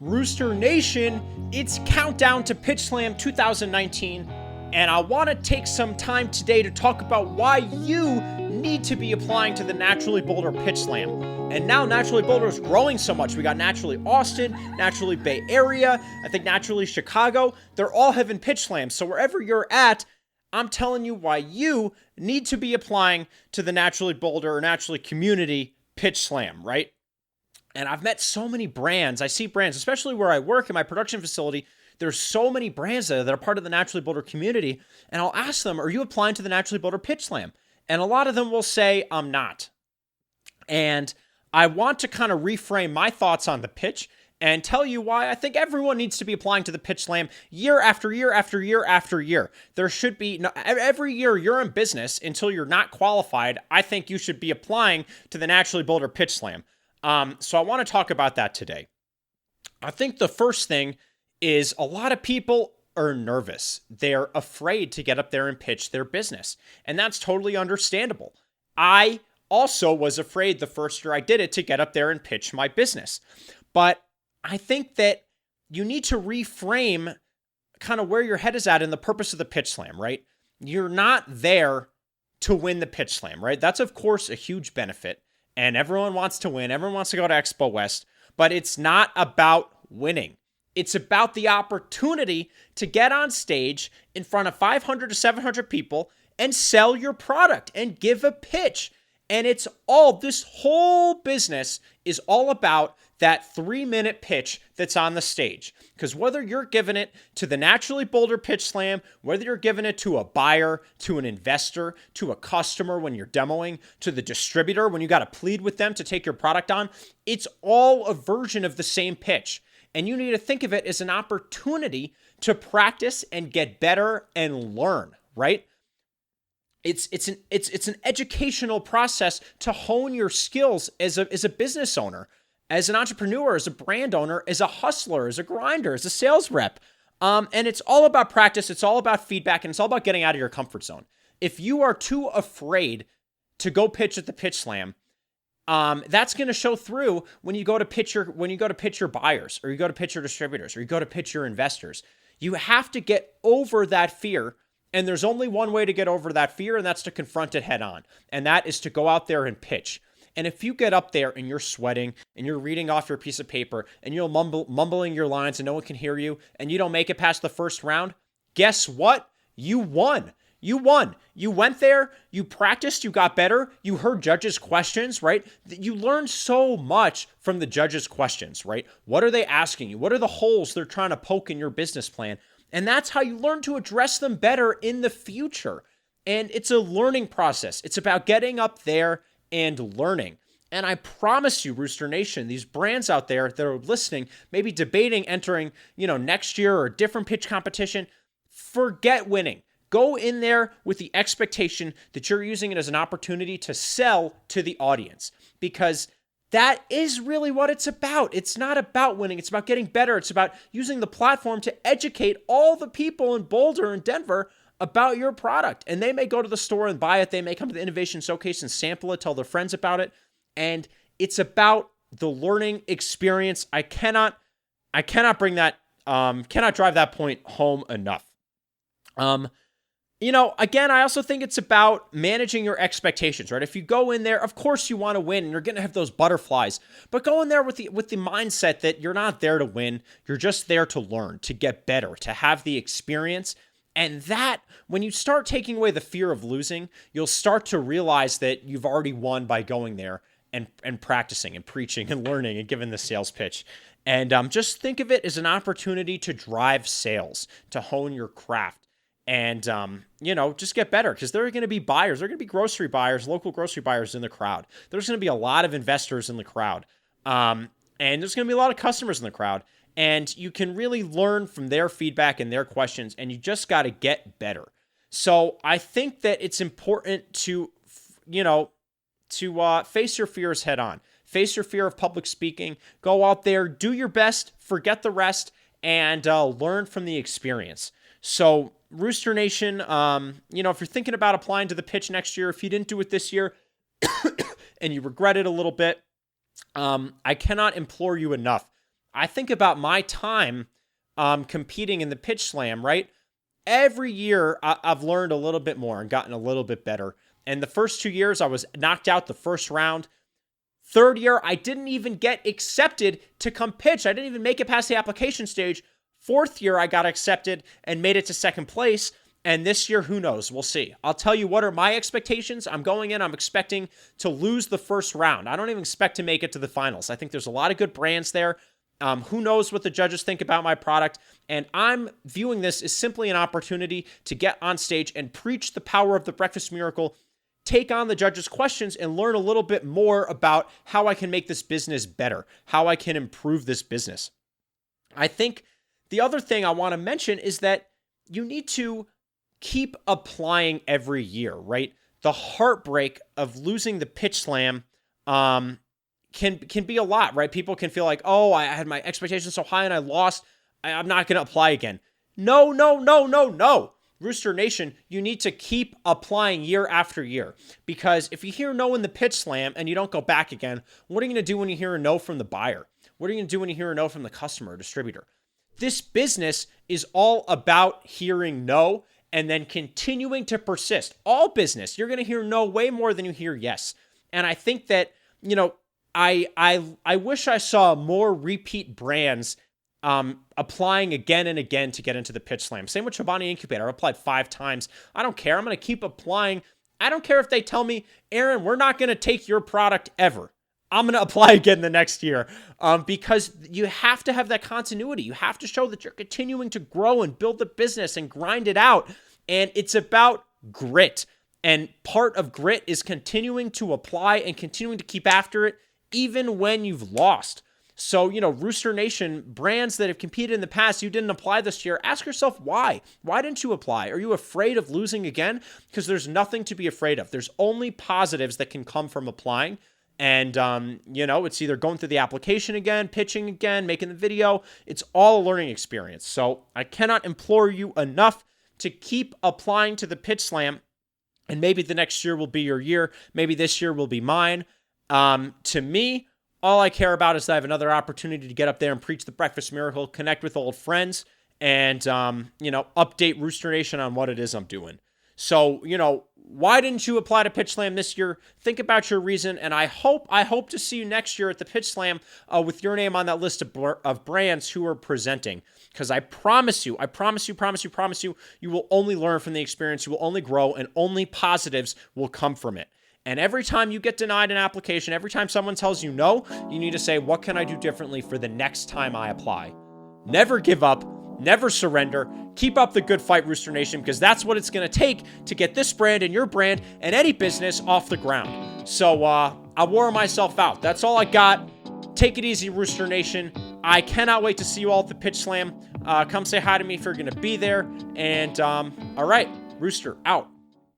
Rooster Nation, it's countdown to Pitch Slam 2019, and I want to take some time today to talk about why you need to be applying to the Naturally Boulder Pitch Slam. And now Naturally Boulder is growing so much. We got Naturally Austin, Naturally Bay Area, I think Naturally Chicago. They're all having pitch slams. So wherever you're at, I'm telling you why you need to be applying to the Naturally Boulder or Naturally Community Pitch Slam, right? And I've met so many brands. I see brands, especially where I work in my production facility. There's so many brands that are part of the Naturally Boulder community. And I'll ask them, are you applying to the Naturally Boulder Pitch Slam? And a lot of them will say, I'm not. And I want to kind of reframe my thoughts on the pitch and tell you why I think everyone needs to be applying to the Pitch Slam year after year after year after year. There should be, every year you're in business until you're not qualified, I think you should be applying to the Naturally Boulder Pitch Slam. So I want to talk about that today. I think the first thing is a lot of people are nervous. They're afraid to get up there and pitch their business. And that's totally understandable. I also was afraid the first year I did it to get up there and pitch my business. But I think that you need to reframe kind of where your head is at in the purpose of the Pitch Slam, right? You're not there to win the Pitch Slam, right? That's, of course, a huge benefit. And everyone wants to win. Everyone wants to go to Expo West. But it's not about winning. It's about the opportunity to get on stage in front of 500 to 700 people and sell your product and give a pitch. And it's all, this whole business is all about that 3-minute pitch that's on the stage. Because whether you're giving it to the Naturally Boulder Pitch Slam, whether you're giving it to a buyer, to an investor, to a customer when you're demoing, to the distributor when you got to plead with them to take your product on, it's all a version of the same pitch. And you need to think of it as an opportunity to practice and get better and learn, right? It's an educational process to hone your skills as a business owner, as an entrepreneur, as a brand owner, as a hustler, as a grinder, as a sales rep. And it's all about practice. It's all about feedback, and it's all about getting out of your comfort zone. If you are too afraid to go pitch at the Pitch Slam, that's going to show through when you go to pitch your buyers, or you go to pitch your distributors, or you go to pitch your investors. You have to get over that fear. And there's only one way to get over that fear, and that's to confront it head on. And that is to go out there and pitch. And if you get up there and you're sweating and you're reading off your piece of paper and you're mumbling your lines and no one can hear you and you don't make it past the first round, guess what? You won. You won. You went there, you practiced, you got better, you heard judges' questions, right? You learned so much from the judges' questions, right? What are they asking you? What are the holes they're trying to poke in your business plan? And that's how you learn to address them better in the future. And it's a learning process. It's about getting up there and learning. And I promise you, Rooster Nation, these brands out there that are listening, maybe debating entering, next year or a different pitch competition, forget winning. Go in there with the expectation that you're using it as an opportunity to sell to the audience, because that is really what it's about. It's not about winning. It's about getting better. It's about using the platform to educate all the people in Boulder and Denver about your product. And they may go to the store and buy it. They may come to the Innovation Showcase and sample it, tell their friends about it. And it's about the learning experience. I cannot drive that point home enough. Again, I also think it's about managing your expectations, right? If you go in there, of course you want to win and you're going to have those butterflies, but go in there with the mindset that you're not there to win. You're just there to learn, to get better, to have the experience. And that, when you start taking away the fear of losing, you'll start to realize that you've already won by going there and practicing and preaching and learning and giving the sales pitch. And just think of it as an opportunity to drive sales, to hone your craft. And, just get better, because there are going to be buyers. There are going to be grocery buyers, local grocery buyers in the crowd. There's going to be a lot of investors in the crowd. And there's going to be a lot of customers in the crowd. And you can really learn from their feedback and their questions, and you just got to get better. So I think that it's important to face your fears head on. Face your fear of public speaking. Go out there, do your best, forget the rest, and learn from the experience. So Rooster Nation, if you're thinking about applying to the pitch next year, if you didn't do it this year and you regret it a little bit, I cannot implore you enough. I think about my time competing in the Pitch Slam, right? Every year I've learned a little bit more and gotten a little bit better. And the first 2 years I was knocked out the first round. Third year, I didn't even get accepted to come pitch. I didn't even make it past the application stage. Fourth year, I got accepted and made it to second place. And this year, who knows? We'll see. I'll tell you what are my expectations. I'm going in, I'm expecting to lose the first round. I don't even expect to make it to the finals. I think there's a lot of good brands there. Who knows what the judges think about my product? And I'm viewing this as simply an opportunity to get on stage and preach the power of the breakfast miracle, take on the judges' questions, and learn a little bit more about how I can make this business better, how I can improve this business. I think the other thing I want to mention is that you need to keep applying every year, right? The heartbreak of losing the Pitch Slam can be a lot, right? People can feel like, oh, I had my expectations so high and I lost. I'm not going to apply again. No. Rooster Nation, you need to keep applying year after year, because if you hear no in the Pitch Slam and you don't go back again, what are you going to do when you hear a no from the buyer? What are you going to do when you hear a no from the customer or distributor? This business is all about hearing no and then continuing to persist. All business, you're going to hear no way more than you hear yes. And I think that, I wish I saw more repeat brands applying again and again to get into the Pitch Slam. Same with Chobani Incubator. I applied 5 times. I don't care. I'm going to keep applying. I don't care if they tell me, Aaron, we're not going to take your product ever. I'm going to apply again the next year because you have to have that continuity. You have to show that you're continuing to grow and build the business and grind it out. And it's about grit. And part of grit is continuing to apply and continuing to keep after it, even when you've lost. So, Rooster Nation, brands that have competed in the past, you didn't apply this year, ask yourself why. Why didn't you apply? Are you afraid of losing again? Because there's nothing to be afraid of. There's only positives that can come from applying. And, it's either going through the application again, pitching again, making the video. It's all a learning experience. So I cannot implore you enough to keep applying to the Pitch Slam. And maybe the next year will be your year. Maybe this year will be mine. To me, all I care about is that I have another opportunity to get up there and preach the breakfast miracle, connect with old friends, and, update Rooster Nation on what it is I'm doing. So, why didn't you apply to Pitch Slam this year? Think about your reason, and I hope to see you next year at the Pitch Slam with your name on that list of brands who are presenting. Because I promise you, you will only learn from the experience, you will only grow, and only positives will come from it. And every time you get denied an application, every time someone tells you no, you need to say, what can I do differently for the next time I apply? Never give up. Never surrender. Keep up the good fight, Rooster Nation, because that's what it's going to take to get this brand and your brand and any business off the ground. So I wore myself out. That's all I got. Take it easy, Rooster Nation. I cannot wait to see you all at the Pitch Slam. Come say hi to me if you're going to be there. And all right, Rooster out.